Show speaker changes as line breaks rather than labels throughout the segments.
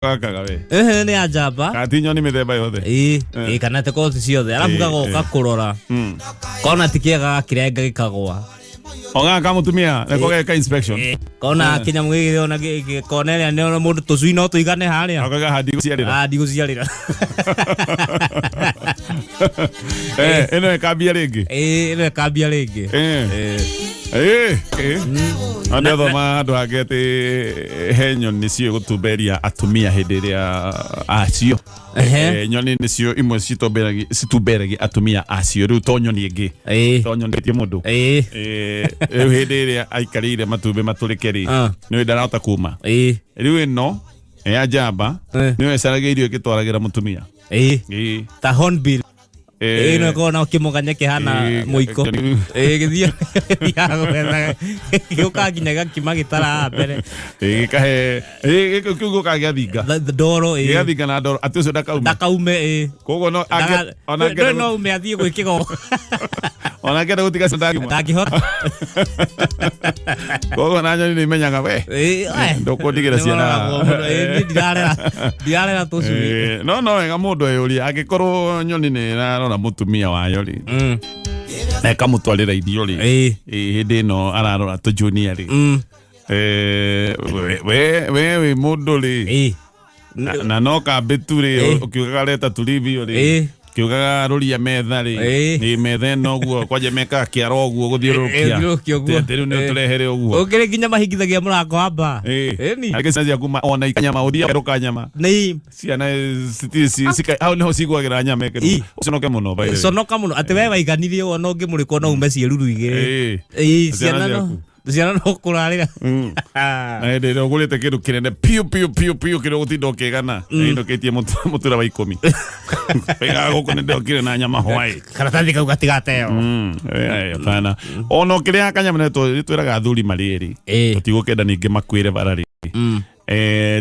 Kagawe.
Ni ajaba.
Katinyo ni mithemba yothe.
Kana te kothi ciothe. Arabu gagoka kurora. Kona tikiega kirenga gikagwa.
Oga kamutumia na koga inspection.
Kona kinya mwigi ona konelia ne mundu tucui no tuigane haria.
Akaga hadi guciarira.
Hadi guciarira.
Eno ekambia ringi.
Eno ekambia ringi.
Andetho mandu agete henyo nicio gutumberia atumia hindi ria acio. Nyoni nicio imwe citumberagia atumia acio riu to nyoni ingi. To nyoni tie mundu. Hindi ria aikarire matumbe maturikeri. Ni ndarahota kuma. Riu ino ya jamba niwe caragiirio gitwaragira mutumia. Ta hornbill. Ino kona ukimuganya kihana muiko. Githia gioka kinyaga kimagitara mbere. Kahe kiugo kagia thinga.
Ndoro
gia thinga na ndoro ati ucio
ndakaume
kogo no
ona no ume athie gwikigo.
Ona kenda gutiga
ndangihota.
Kogo na nyoni ni menyaga we. Ndokundigira ciana.
Ndirarera tucui.
No wega mundu eyuri agikorwo nyoni ni na mutumia wayo ri na kamutwarira irio ri hindi no ararora tu junior ri we mundu ri na no ka beturi ukiugaga leta tulivio ri kiugaga ruria metha ri ni metha no guo kwaje meka kiaro guo guthiurukia teru ni turehere guo
ukire ginya mahingithagia murango hamba
ni agicacia kuma ona ikanyama udia ruka nyama
ni
ciana sika au no cigwagira nyama ekeru uconoke muno bai
sonoka muno ati we waiganirie ona ungi muriko no ume ciiruru igire ciana no kurarira
na ndero gurite kindu kirene piu kiro gutindo kigana indo kitie mutura wa 10 pega goko ndo kire na nyama hwai
karatathi kau gatigateo
kana ono kiria kanyama neto twiraga thuri mariri tutigukenda ningi makwire barari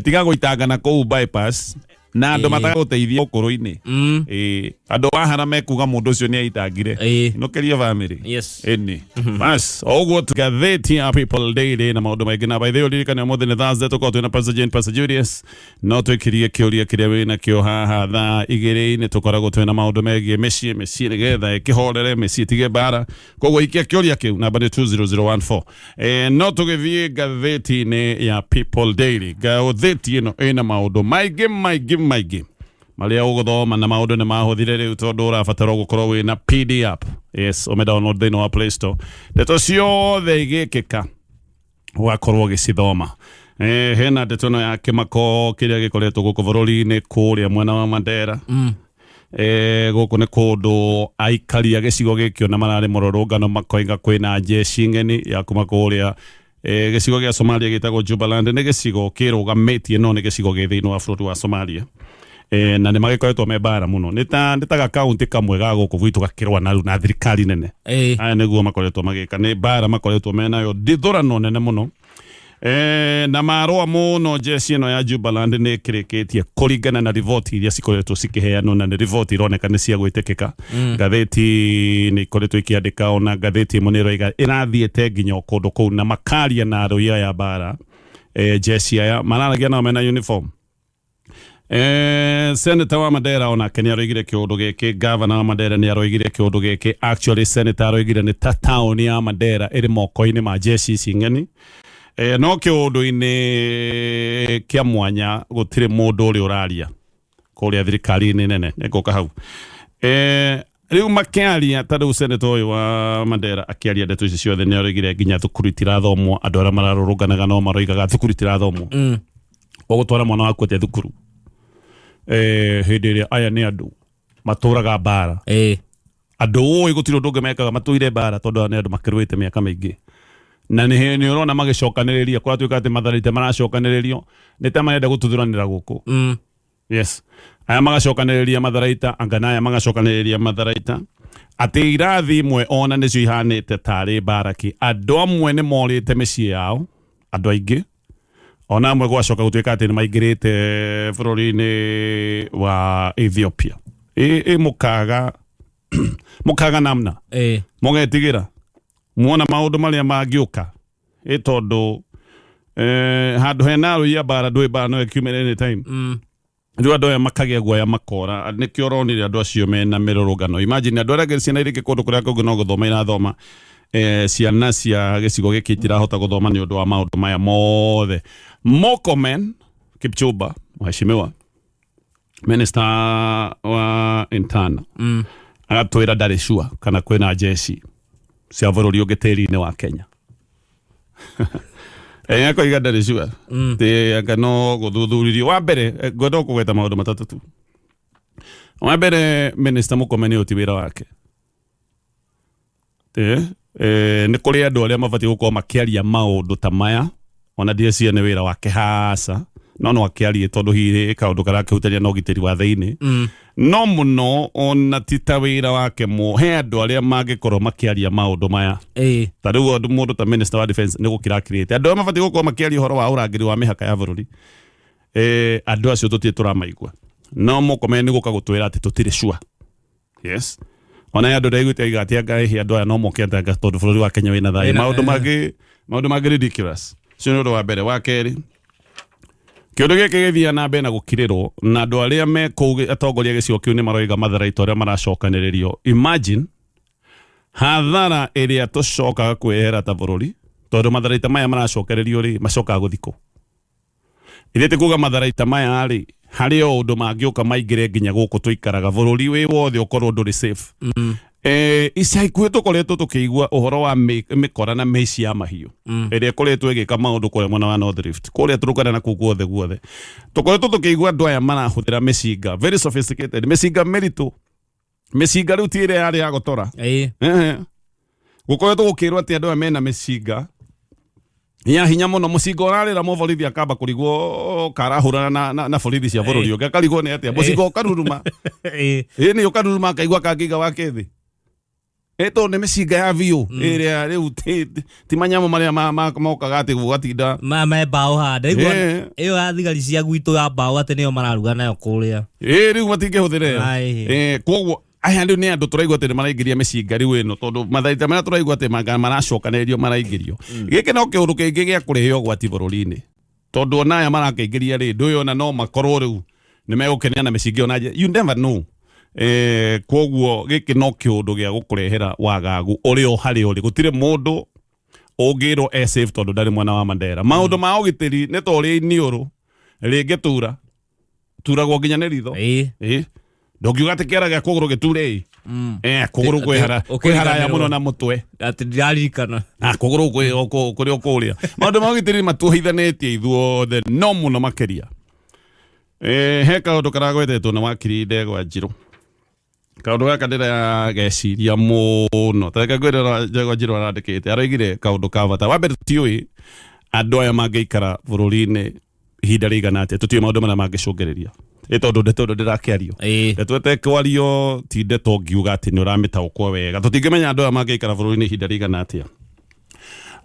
tiga goitangana kou bypass na ando mataga guteithia ukuru-ini ando wahana mekuga mundu ucio ni aitangire no keria family eni bas oguo tugatheti ya people daily na maundu maingi na by the way kana mothe ne Thursday tuko twina Pastor Julius no twikirie kiuria kiria wina kio haha thaa igiri-ini tukoragwo twina maundu megie mecii nigetha ikihorere mecii tige bara koguo ikia kiuria kiu namba ni 20014 no tugithie gatheti-ini ya people daily gatheti ino ina maundu maigi maria uguthoma na maundu ni mahuthire riu tondu urabatara gukorwo wina PDF ume download thini wa Play Store ndeto ciothe igikika ugakorwo gicithoma hena ndeto no ya kimako kiria gikoretwo guku bururi-ini kuria mwena wa Mandera guku ni kundu aikari gicigo gikio na marari mururungano makoinga kwina jeshi ngeni ya kuma kuria gicigo gia Somalia gitagwo Jubaland ni gicigo kirugamitie no ni gicigo gi thini wa bururi wa Somalia na ni magikoretwo mebara muno nitaga county kamwe ga guku gwitu gakirwa na thirikari nene aya niguo makoretwo magika ni bara makoretwo menayo ndithurano nene muno na marua muno jeshi ino ya Jubaland ni kirikitie kuringana na riboti iria cikoretwo cikiheanwo na ni riboti ironeka ni cia gwitikika gatheti ni ikoretwo ikiandika ona gatheti imwe ni roiga irathiete nginya kundu kuu na makaria na aruia ya bara jeshi aya mararagia nao mena uniform Senator wa Mandera ona Kenya roigire kiundu giki governor wa Mandera ni aroigire kiundu giki actually senator aroigire ni town ya Mandera iri moko-ini ma jeshi cingeni no kiundu-ini kia mwanya gutire mundu uri uraria kuria thirikari-ini nene niguka hau riu makiaria tondu senator uyu wa Mandera akiaria ndeto ici ciothe ni aroigire nginya thukuru itirathomwo andu aria mararurunganaga no maroigaga thukuru itirathomwo gutwara mwana waku atia thukuru hindi iria aya ni andu maturaga bara andu oi gutiro ndunge mekaga matuire bara tondu ni andu makirwite miaka maingi na ni urona magicokaniriria kwa tuika ati matharite maracokaniririo ni ta marenda gututhuranira guku yes aya magacokaniriria matharaita angana aya magacokaniriria matharaita ati irathi imwe ona nicio ihanite tari baraki andu amwe ni morite micii yao andu aingi ona amwe gwacoka gutuika ati ni maingirite bururi-ini wa Ethiopia mukaga namna mugetigira muona maundu maria mangiuka tondu Handå hena rå ia bara ndå bara no kiumä anytime rä andå aya makagä guoya makora nä kä oronire andå acio mena mä rå rå ngano imagine andå arä a ciana irä kä kå ndå kå rä a kångä no gå thoma irathoma ciana cia gä cigo gä kä itirahota gå thoma nä å ndå wa maå ndå maya mothe Mokomen Kipchumba mheshimiwa minister wa intana agatwä ra ndarä cua kana kwä na jeci cia bå rå ri å ngä tä ri-inä wa Kenya Eko iga ndarä cua tä anga no gå thuthuririo wa mbere ngwenda gå gweta maå ndå matatå tu wa mbere minister Mokomen nä å ti wä ra wake nä kå rä andå arä a mabatiä gå korwo makä maå ndå ta maya ona ndiecia nä wä ra wake haca no akä arie tondå hirä kaå ndå karakä hutania na å gitä ri wa thä-inä no må no ona ti ta wä ra wake he andå arä a mangä korwo makä aria maå ndå maya ta rä u må ndå ta minister wa defense nä gå kä rakä andå arä a mabatiä gå korwo makä aria å horo wa å rangä ri wa mä haka ya bå rå ri andå acio tå tirä tå ramaigua no Mokomen nä gå ka gå twä ra atä tå tirä cua yes ona andå ndaiguä te igatä anga he andå aya no moke anga tondå bå rå ri wa Kenya wä na thayå maå ndå mangä ridiculous cio nä å ndå wa mbere wa kerä kä å ndå gä kä gä thia na mbere na gå kirä rwo na andå arä a me kå atongoria gä cigo kä u nä maroiga matharaita arä a maracokanä rä rio imagine hathara ä rä a tå cokaga kwehera ta bå rå ri tondå matharaita maya maracokerä rio rä macokaga gå thikå ithä tä kuga matharaita maya rä harä o å ndå mangä å ka maingä re nginya gå kå tå ikaraga bå rå ri wä wothe å korwo ndå rä safe ica ikuhä tå koretwo tå kä igua å horo wa mä kora na mä ici ya mahiå ä rä a ĩkoretwo ĩgĩka maå ndå kå rä mwena wa North Rift kå rä a tå rå kana na kå guothe guothe tå koretwo tå kä igua andå aya marahå thä ra mä cinga very sophisticated mä cinga mä ritå mä cinga rä u ti ä rä a yarä ya gåtora gå koretwo gå kä rwo atä andå aya mena mä cinga ya hinya må no må cinga å rarä ra moborithi akamba kå rigwo karahå rana na borithi cia bå rå ri å ngä akarigwo nä atä må cinga å karuruma nä å karuruma akaigua kangä ga wake thä eto nä mä cinga ya biå ä rä a rä u ti manyamå marä a mokaga atä gå gatinda
me mbaå handa ä yo ya thigari cia gwitå ya mbaå atä nä yo mararuga nayo kå rä a
rä u matingä hå thä re koguo aya rä u nä andå tå raigua atä nä maraingä ria mä cinga rä u ä no tondå matharaita marä a tå raigua atä maracokanä rio maraingä rio gä kä no kä å ndå kä ngä gä a kå rä he å gwati bå rå ri-inä tondå ona aya marakä ingä ria rä ndå ä ona no makorwo rä u nä megå kenea na mä cinga ona you never know koguo gä kä no kä å ndå gä a gå kå rehera wagagu å rä o harä å rä gå tirä må ndå å ngä rwo tondå ndarä mwena wa Mandera maå ndå ma å gä tä ri nä to rä iniå rå rä ngä tura turagwo nginya nä ritho ndå ngiuga atä kä ara gä a kå gå rå gä ture kå gå rå kwä haraya må no na må twe
atä ndirarikana
kå gå rå kå rä o kå rä a maå ndå ma å gä tä ri matuohithanä tie ithuothe no må no makä ria he kaå ndå karagwetetwo na wakiri Ndegwa Njirå kaå ndå gaka ndä rageciria må no tareka ngwä ra Ndegwa Njirå arandä kä te aroigire kaå ndå ka bata wa mbere tå tiå andå aya mangä ikara bå rå ri-inä ihinda rä igana atä tå tiå maå ndå marä a mangä cångä rä ria tondå ndeto ndå ndä rakä ario ndeto ete kwario ti ndeto ngiuga atä nä å ramä taåkwo wega tå tingä menya andå aya mangä ikara bå rå ri-inä ihinda rä igana atä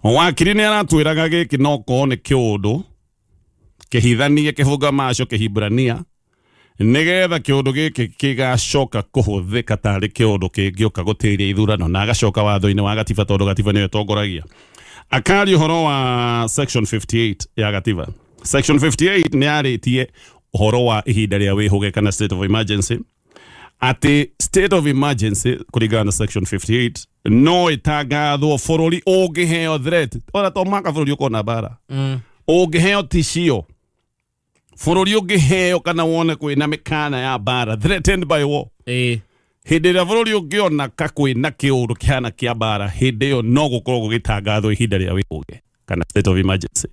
a wakiri nä aratwä raga gä kä no korwo nä kä å ndå kä hithanie kä bunga maco kä hibrania nä getha kä å ndå gä kä kä gacoka kå hå thä ka tarä kä å ndå kä ngä å ka gå tä ria ithurano na agacoka watho-inä wa gatiba tondå gatiba nä yo tongoragia akaria å horo wa section 58 ya gatiba section 58 nä yarä tie å horo wa ihinda rä a wä hå ge kana state of emergency atä state of emergency kå ringana na section 58 no ĩtangathwo bå rå ri å ngä heo threat ona to maka bå rå ri å kona mbara å ngä heo ticio bå rå ri å ngä heo kana wone kwä na mä kana ya mbara threatened by war hä ndä ä rä a bå rå ri å ngä ona ka kwä na kä å ndå kä hana kä a mbara hä ndä ä yo no gå korwo gå gä tangathwo ihinda rä a wä hå ge kana state of emergency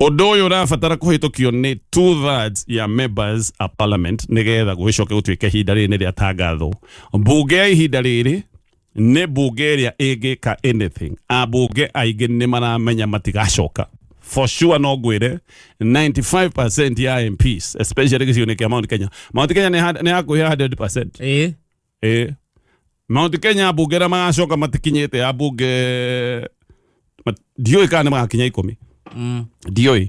å ndå å yå å rabatara kå hä tå kio nä 2/3 ya members a parliament nä getha gå gä coke gå tuä ke ihinda rä rä nä rä a tangathwo mbunge ya ihinda rä rä nä mbunge ä rä a ä ngä ka anything ambunge aingä nä maramenya matigacoka for sure no ngwire 95% ya MPs especially gä cigo-inä kä a Mount Kenya nä hakuhä 100% Mount Kenya ambunge arä a magacoka matikinyä te ambunge ndiå kana nä magakinya 10 ndiå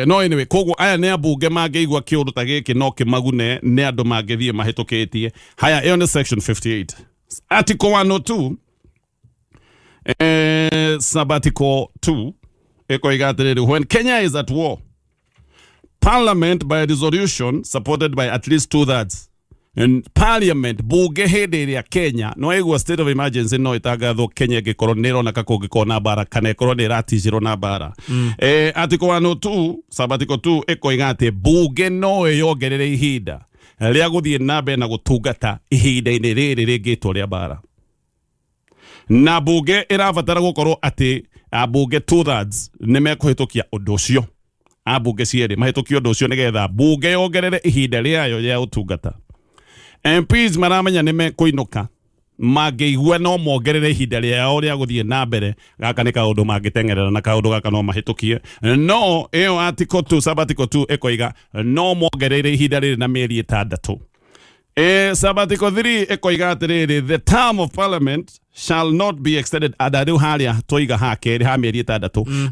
no anyway koguo aya nä ambunge mangä igua kä å ndå ta gä kä no kä magune nä andå mangä thiä mahä tå kä tie haya ä yo nä section 58 article 102 sabbatical 2 when Kenya is at war, Parliament by resolution supported by at least 2/3 and Parliament bunge hede ya Kenya no ego state of emergency no itagatho Kenya gikorwo na kako na bara kana ikorwo ni ratishiro na bara article 102 sabatiko 2 ikoiga ati bunge no yongerere ihinda ria guthie nabe na gutungata ihinda-ini riri rigitwo ria bara na bunge irabatara gukorwo ati bunge 2/3 ni mekuhitukia undu ucio bunge cieri mahitukia undu ucio nigetha bunge yongerere ihinda riayo ria utungata. MPs maramenya ni mekuinuka magĩigua no mongerere ihinda rĩao rĩa gũthiĩ na mbere gaka nĩ kaũndũ mangĩtengerera na kaũndũ gaka no mahĩtũkie no ĩyo article 2 sabbatical 2 ĩkoiga no mongerere ihinda rĩrĩ na mĩeri 6 sabbatical 3 ĩkoiga atĩrĩrĩ the term of parliament shall not be extended rĩu harĩa tũiga ha kerĩ ha mĩeri 6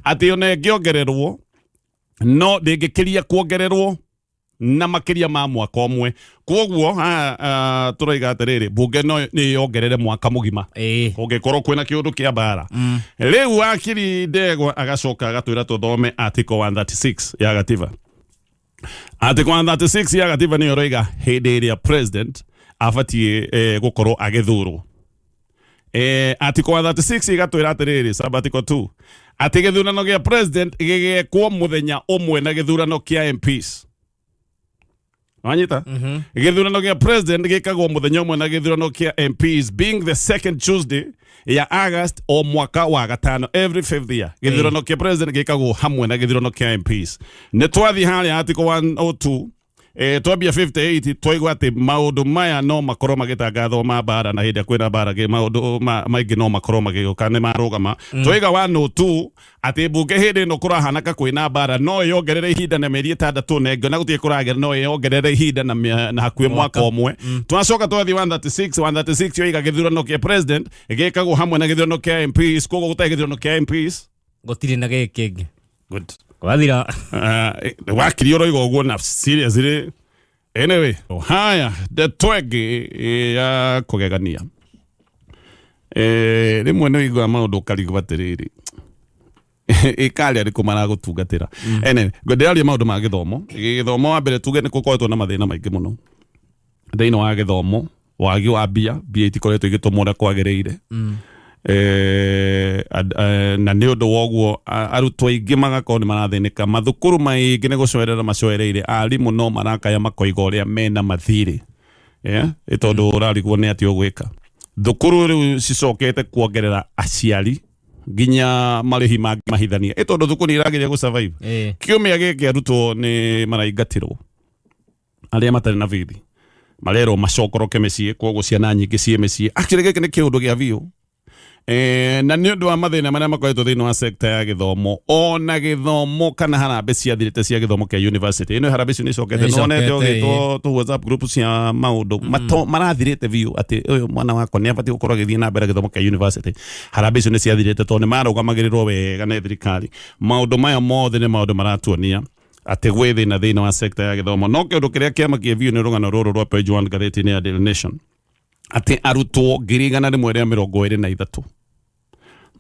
atĩ ona ĩngĩongererwo no ndĩngĩkĩria kuongererwo na makiria ma mwaka omwe koguo turaiga atiriri bunge no ni yongerere mwaka mugima ungikorwo kwina kiundu kia bara riu akiri ndegwa agacoka agatwira tuthome article 136 ya gatiba. Article 136 ya gatiba ni yoiga hindi iria president abatie gukorwo agithurwo. Article 136 igatwira atiriri sabbatical 2 ati githurano gia president gigekwo muthenya umwe na githurano kia MPs. Wanyita githurano gia president gikagwo muthenya umwe na githurano kia MPs being the second Tuesday ya August o mwaka wa gatano every 5th year githurano kia president gikagwo hamwe na githurano kia MPs ne twathi hali article 102 twambia 58 twaigwa ati maundu maya no makorwo magitangathwo ma bara na hindi kwina bara ge maundu maingi no makorwo magioka ne marugama twiga 102 ati bunge hindi no kurahana ka kwina bara no yongerere ihinda na mĩeri 6 nengo na gutie kuragera no yongerere ihinda na hakuhi mwaka omwe twacoka twathi 136 yoiga githurano kia president gikagwo hamwe na githurano kia MPs koguo gutai githurano kia MPs
gutire na gĩkĩ
good
wathira
wakiri oroiga uguo na seriously anyway haya the twege ya kugegania rimwe ni igwa maundu karigu batiriri ikali ari kumara gutungatira anyway ngwenderia maundu ma githomo wa mbere tuge ni kukoretwo na mathina maingi muno thĩinĩ wa githomo wagi wa mbia itikoretwo igitumũra kwagĩrĩire na nĩ ũndũ woguo arutwo aingĩ magakorwo nĩ marathĩnĩka mathukuru maingĩ nĩ gũcoerera macoereire arimũ no marakaya makoiga ũrĩa mena mathirĩ tondũ ũrarigwo nĩ atĩ ũgwĩka thukuru rĩu cicokete kuongerera aciari nginya marĩhi mangĩ mahithania tondũ thukuru irageria gũsurvive kiumia gĩkĩ arutwo nĩ maraingatirwo arĩa matarĩ na bithi marerwo macokoroke mĩciĩ koguo ciana nyingĩ ciĩ mĩciĩ actually gĩkĩ nĩ kĩũndũ gĩa biũ na nĩ ũndũ wa mathĩna marĩa makoretwo thĩinĩ wa sector ya gĩthomo ona gĩthomo kana harambĩ ciathirĩte cia gĩthomo kĩa university ĩno harambĩ icio nĩ icokete nonete ũgĩtwo tu WhatsApp group cia maũndũ marathirĩte biũ atĩ ũyũ mwana wakwa nĩ abatiĩ gũkorwo agĩthiĩ na mbere gĩthomo kĩa university harambĩ icio nĩ ciathirĩte tondũ nĩ marũgamagĩrĩrwo wega nĩ thirikari maũndũ maya mothe nĩ maũndũ maratuonia ati gwĩ thĩna thĩinĩ wa sector ya gĩthomo no kĩũndũ kĩrĩa kĩama kĩa biũ nĩ rũgano rũrũ rwa page 1 ngathĩti-inĩ ya Daily Nation ati arutwo 123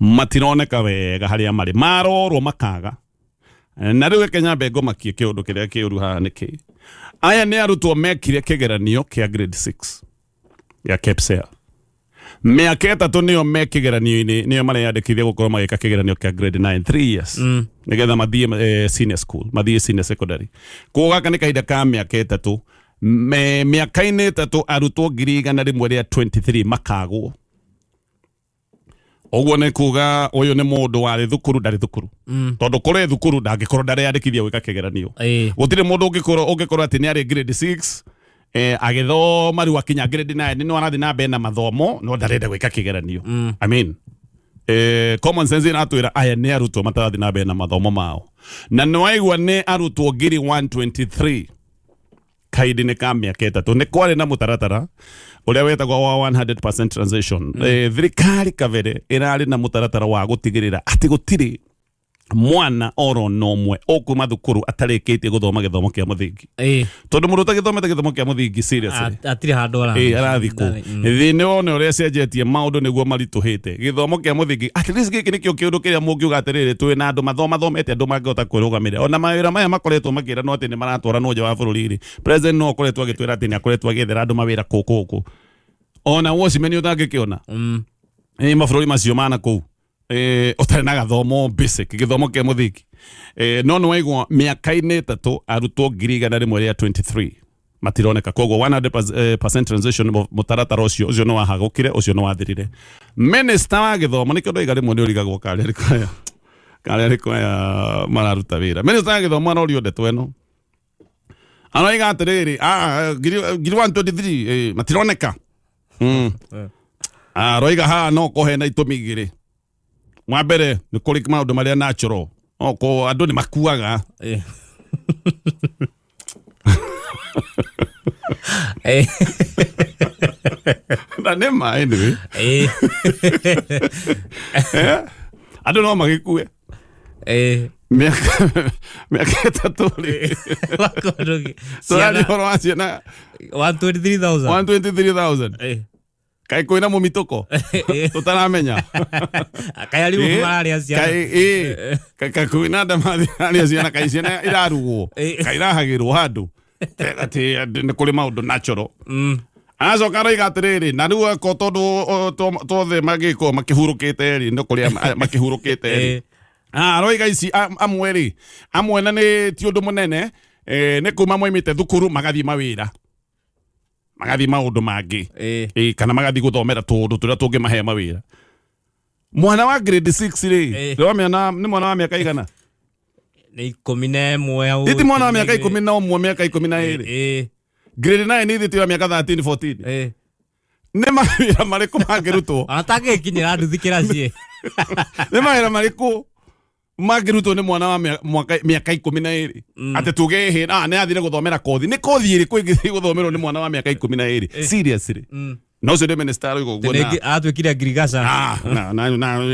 matironeka wega harĩa marĩ marorwo makaga na rĩu Kenya bengo makie kĩũndũ kĩrĩa kĩũru haha nĩkĩ aya nĩ arutwo mekire kĩgeranio kĩa grade 6 ya KPSEA mĩaka 3 nĩyo mekĩgeranio-inĩ nĩyo mareyandĩkithia gũkorwo magĩka kĩgeranio kĩa grade 9 3 years nĩgetha mathiĩ senior school mathiĩ senior secondary koguo gaka nĩ kahinda ka mĩaka 3 mĩaka-inĩ 3 arutwo 123 makagwo oguo nĩ kuga ũyũ nĩ mũndũ warĩ thukuru ndarĩ thukuru tondũ kũrĩ thukuru ndangĩkorwo ndareyandĩkithia gwĩka kĩgeranio gũtirĩ mũndũ ũngĩkorwo atĩ nĩ arĩ grade 6 agĩthoma rĩu akinya grade 9 nĩ arathiĩ na mbere na mathomo no ndarenda gwĩka kĩgeranio I mean common sense ĩratwĩra aya nĩ arutwo matarathiĩ na mbere na mathomo mao na nĩwaigua nĩ arutwo 123 kahinda-inĩ ka mĩaka 3 nĩ kwarĩ na mũtaratara ũrĩa wetagwo wa 100% transition thirikari kabere ĩrarĩ na mũtaratara wa gũtigĩrĩra atĩ gũtirĩ mwana oro nomwe okuma thukuru atarĩkĩtie gũthoma gĩthomo kĩa mũthingi tondũ mũndũ ũtagĩthomete gĩthomo kĩa mũthingi seriously
atire handũ
arathi kũ thĩinĩ wone ũrĩa cenjetie maũndũ nĩguo maritũhĩte gĩthomo kĩa mũthingi at least gĩkĩ nĩkĩo kĩũndũ kĩrĩa mũngiuga atĩrĩrĩ twĩ na andũ mathomete andũ mangĩhota kwĩrũgamĩrĩra ona mawĩra maya makoretwo makĩranwo atĩ nĩ maratwaranwo nja wa bũrũri president no akoretwo agĩtwĩra atĩ nĩ akoretwo agĩethera andũ mawĩra kũkũ ona wocimeni ũtangĩkĩona mabũrũri macio mana kũu ũtarĩ na gathomo basic gĩthomo kĩa mũthingi no nĩ waigua mĩaka-inĩ ĩtatũ arutwo 123 matironeka koguo 100% transition mũtaratara ũcio nĩ wahagũkire ũcio nĩ wathirire minister wa gĩthomo nĩkĩo ndoiga rĩmwe nĩ ũrigagwo karĩa arĩko aya mararuta wĩra minister wa gĩthomo arorio ndeto ĩno aroiga atĩrĩrĩ 123 matironeka aroiga haha no kũhe na itũmi igĩrĩ mwa mbere nĩ kũrĩ maũndũ marĩa natural oko andũ nĩ makuaga na nĩ ma anyway andũ no magĩkue mĩaka ĩtatũ rĩ tũrarĩ ũhoro wa ciana 123,000 kai kwĩna mũmitũko tũtaramenya
kai arimũ mararĩa ciana
kai kwĩna ndamarĩa ciana kai ciana irarugwo kai irahagĩrwo handũ atĩ nĩ kũrĩ maũndũ natural acoka aroiga atĩrĩrĩ na rĩu ako tondũ tothe magĩko makĩhurũkĩte rĩ nĩ kũrĩa makĩhurũkĩte rĩ aroiga ici amwe rĩ amwe na nĩ ti ũndũ mũnene nĩ kuma moimĩte thukuru magathiĩ mawĩra magathi maũndũ mangĩ kana magathi gũthomera tũndũ tũrĩa tũngĩmahe mawĩra mwana wa grade 6 rĩ nĩ mwana wa mĩaka igana
nĩ 11
ti mwana wa mĩaka 11 mĩaka 12 grade 9 nĩ thĩtĩ wa mĩaka 13 14 nĩ mawĩra marĩkũ mangĩrutwo
atangĩkinyĩra nduthi kĩraci
nĩ mawĩra marĩkũ mangĩrutwo nĩ mwana wa mĩaka 12 atĩ tuge nĩ athire gũthomera kothi nĩ kothi ĩrĩkũ ĩngĩthiĩ gũthomerwo nĩ mwana wa mĩaka 12 seriously no ũcio nĩ minister arauga ũguo na
atwĩkire ngirigaca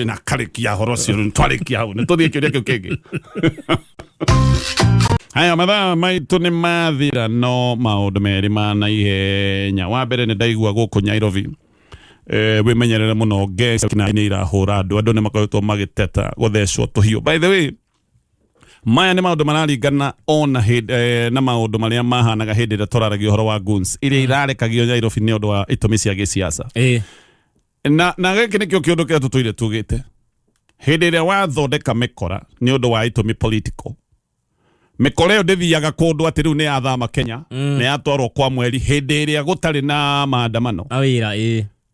na karĩkia horo ũcio twarĩkia hau nĩ tũthiĩ kĩũria kĩu kĩngĩ haya mathaa maitũ nĩ mathira no maũndũ merĩ ma naihenya wa mbere nĩ ndaigua gũkũ Nairobi wĩmenyerere mũno nĩ irahũra andũ nĩ makoretwo magĩteta gũthecwo tũhiũ by the way maya nĩ maũndũ mararingana ona na maũndũ marĩa mahanaga hĩndĩ ĩrĩa tũraragia ũhoro wa guns iria irarekagio Nairobi nĩ ũndũ wa itũmi cia gĩsiasa na gĩkĩ nĩkĩo kĩũndũ kĩrĩa tũtũire tugĩte hĩndĩ ĩrĩa wathondeka mĩkora nĩ ũndũ wa itũmi political mĩkora ĩyo ndĩthiaga kũndũ atĩ rĩu nĩ yathama Kenya nĩ yatwarwo kwa mweri hĩndĩ ĩrĩa gũtarĩ na maandamano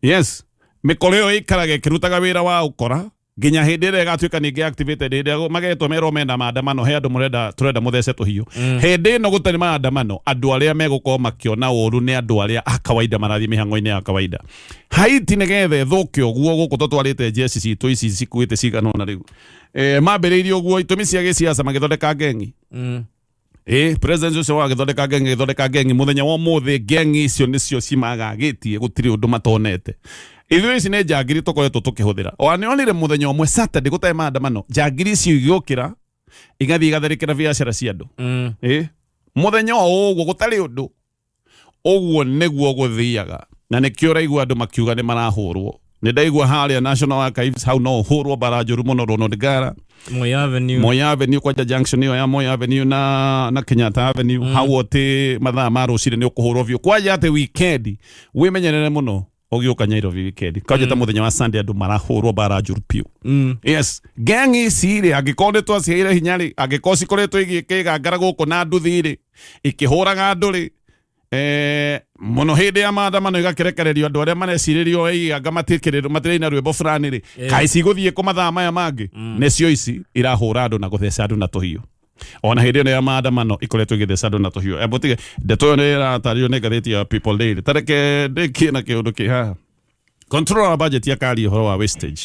yes mĩkora ĩyo ĩikaraga ĩkĩrutaga wĩra wa ũkora nginya hĩndĩ ĩrĩa ĩgatuĩka ningĩ activated hĩndĩ ĩrĩa magetwo merwo menda maandamano he andũ tũrenda mũthece tũhiũ hĩndĩ ĩno gũtarĩ maandamano andũ arĩa megũkorwo makĩona ũũru nĩ andũ arĩa a kawaida marathiĩ mĩhang'o-inĩ ya kawaida Haiti nĩgetha ĩthũke ũguo gũkũ tũtwarĩte jeshi citũ ici cikuĩte cigana ũna rĩu mambĩrĩirie ũguo itũmi cia gĩsiasa magĩthondeka ngeng'i president ũcio agĩthondeka ngeng'i mũthenya wa ũmũthĩ ngeng'i icio nĩcio cimagagĩtie gũtirĩ ũndũ matonete ithuĩ ici nĩ njangiri tũkoretwo tũkĩhũthĩra nĩ onire mũthenya ũmwe Saturday gũtarĩ maandamano njangiri icio igĩũkĩra igathiĩ igatharĩkĩra biacara cia andũ mũthenya o ũguo gũtarĩ ũndũ ũguo nĩguo gũthiaga na nĩkĩo ũraigua andũ makiuga nĩ marahũrwo nĩ ndaigua harĩa National Archives hau no hũrwo mbara njũru mũno Ronald Ngara Moi Avenue kwanja junction ĩyo ya Moi Avenue na Kenyatta Avenue hau atĩ mathaa ma rũciinĩ nĩ ũkũhũrwo biũ kwanja atĩ weekend wĩmenyerere mũno ũgĩũka Nairobi weekend kwanja ta mũthenya wa Sunday andũ marahũrwo mbara njũru piũ yes gang ici rĩ angĩkorwo nĩ twaciheire hinya rĩ angĩkorwo cikoretwo igĩkĩgangara gũkũ na nduthi rĩ ikĩhũraga andũ rĩ mũno hĩndĩ ya maandamano igakĩrekererio andũ arĩa marecirĩrio anga matirĩ na rwĩmbo fulani rĩ kaĩ cigũthiĩ kũ mathaa maya mangĩ nĩcio ici irahũra andũ na gũtheca andũ na tũhiũ ona hĩndĩ ĩyo ya maandamano ikoretwo igĩtheca andũ na tũhiũ ebutige ndeto ĩyo nĩ ĩratarĩrio nĩ ngathĩti ya People Daily tareke ndĩkie na kĩũndũ kĩ haha control wa budget yakaria ũhoro wa wastage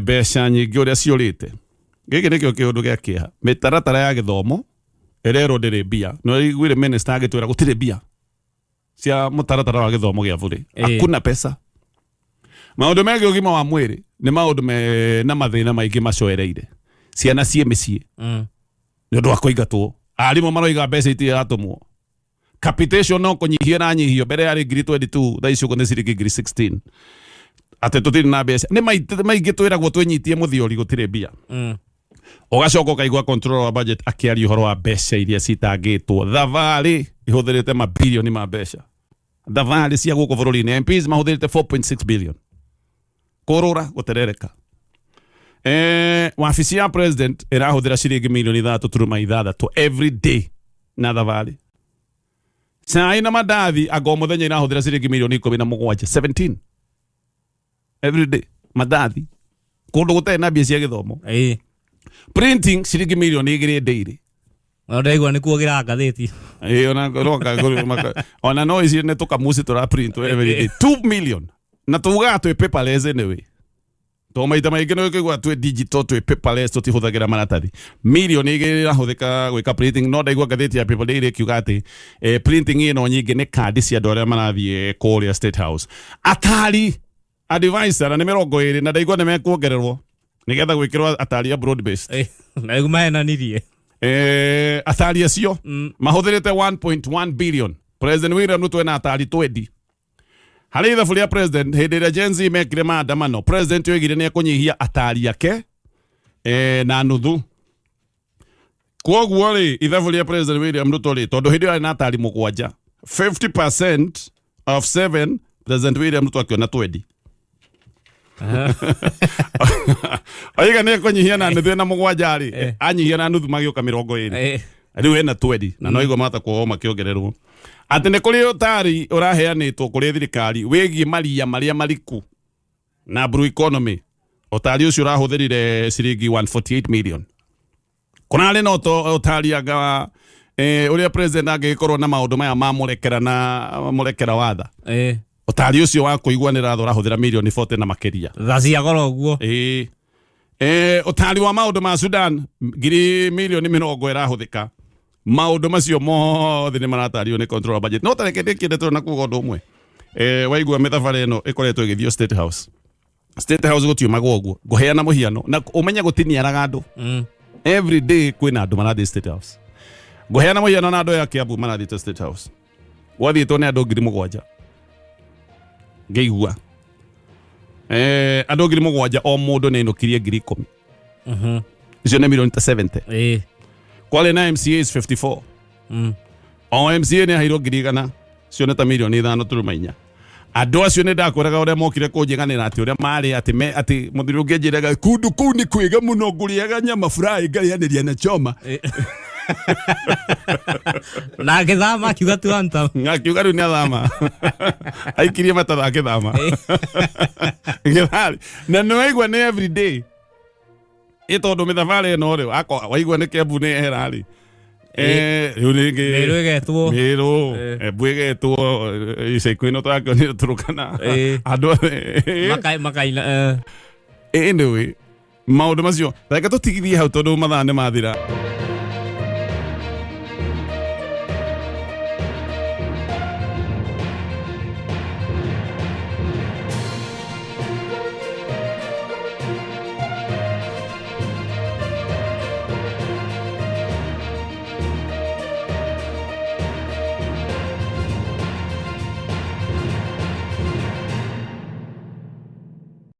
mbeca nyingĩ ũrĩa ciũrĩte gĩkĩ nĩkĩo kĩũndũ gĩa kĩeha mĩtaratara ya gĩthomo erero ndĩrĩ mbia no iguire minister agĩtwĩra gũtirĩ mbia cia mũtaratara wa gĩthomo gĩa bũrĩ hakuna pesa maũndũ megiĩ ũgima wa mwĩrĩ nĩ maũndũ na mathĩna maingĩ macoereire ciana cie mĩciĩ nĩ ũndũ wa kũingatwo arimũ maroiga mbeca itiratũmwo capitation no kũnyihio na nyihio mbere yarĩ ngiri 22 thaa ici ũguo nĩ ciringi ngiri 16 atĩ tũtirĩ na mbeca nĩ maingĩ twĩragwo twĩnyitie mũthiori gũtirĩ mbia ũgacoka ũkaigua control wa budget akĩaria ũhoro wa mbeca iria citangĩtwo thabarĩ ihũthĩrĩte mabilioni ma mbeca thabarĩ cia gũkũ bũrũri-inĩ MPs mahũthĩrĩte 4.6 billion kũrũra gũterereka wabici ya president ĩrahũthĩra ciringi milioni 3.6 every day na thabarĩ cai na mandathi anga mũthenya irahũthĩra ciringi milioni 17 17 every day mandathi kũndũ gũtarĩ na mbia cia gĩthomo printing ciringi milioni 2 daily
ndaigua nĩ kuogira ngathĩti
ona no ici nĩ tũkamuci tũra print every day 2 million na tugaga twĩ paperless anyway to maita maingĩ no kĩgwa twĩ digital twĩ paperless tũtihũthagĩra maratathi milioni 2 irahũthĩka gwĩka printing no ndaigua ngathĩti ya People Daily kiuga atĩ printing ĩno nyingĩ nĩ kandi cia andũ arĩa marathiĩ kũrĩa State House atari advisor nĩ 20 na ndaigua nĩ mekuongererwo nigetha gwĩkĩrwo atari ya broad based
na gumahenanirie
atari acio mahũthĩrĩte 1.1 billion President William Ruto ena atari 20 harĩ ithabu rĩa president hĩndĩ ĩrĩa Gen Z mekire maandamano president oigire nĩ ekũnyihia atari yake na nuthu kwoguo rĩ ithabu rĩa President William Ruto rĩ tondũ hĩndĩ ĩyo arĩ na atari 7 50% of 7 President William Ruto akiona 20 oiga nĩ ekũnyihia na nuthu na 7 rĩ anyihia na nuthu magĩũka 20 rĩu ena 20 na no igua mata kwao makĩongererwo atĩ nĩ kũrĩ ũtari ũraheanĩtwo kũrĩ thirikari wĩgiĩ maria marĩa mariku na blue economy ũtari ũcio ũrahũthĩrire ciringi 148 million kũrarĩ na ũtari anga ũrĩa president angĩkorwo na maũndũ maya ma mũrekera watha ũtari ũcio wa kũiguanĩra thora ũrahũthĩra milioni 40 na makĩria
thacia goro ũguo
ũtari wa maũndũ ma Sudan ngiri milioni 40 ĩrahũthĩka maũndũ macio mothe nĩ maratario nĩ control wa budget no tareke ndĩkĩndetwo na kuga ũndũ ũmwe waigua mĩthabara ĩno ĩkoretwo ĩgĩthio State House gũtiumagwo ũguo ngũheana mũhiano na ũmenye gũtiniaraga andũ every day kwĩna andũ marathiĩ State House ngũheana mũhiano na andũ ya Kiambu marathiĩte State House wathiĩtwo nĩ andũ 7,000 ngĩigua andũ 7,000 o mũndũ nĩ ainũkirie 10,000 icio nĩ milioni 70 kwale na MCAs 54 o MCA nĩ aheirwo 100,000 cio nĩ ta milioni 5.4 andũ acio nĩ ndakwĩraga ũrĩa mokire kũnjiganĩra atĩ ũrĩa marĩ atĩ mũthuri ũngĩnjĩraga kundu kũu nĩ kwĩga mũno ngũrĩaga nyama fry ngarĩanĩria na choma
na gĩthama akiuga tu anta
akiuga rĩu nĩ athama aikirie matatha agĩthama na nĩ waigua nĩ every day ĩtondũ mĩthabara ĩno rĩ waigua nĩ Kiambu nĩ ehera rĩ rĩu nĩngĩ mĩrũ mbwĩgetwo ica ikuĩno twakĩonire Turukana andũ
makaina
anyway maũndũ macio reke tũtigithie hau tondũ mathaa nĩ mathira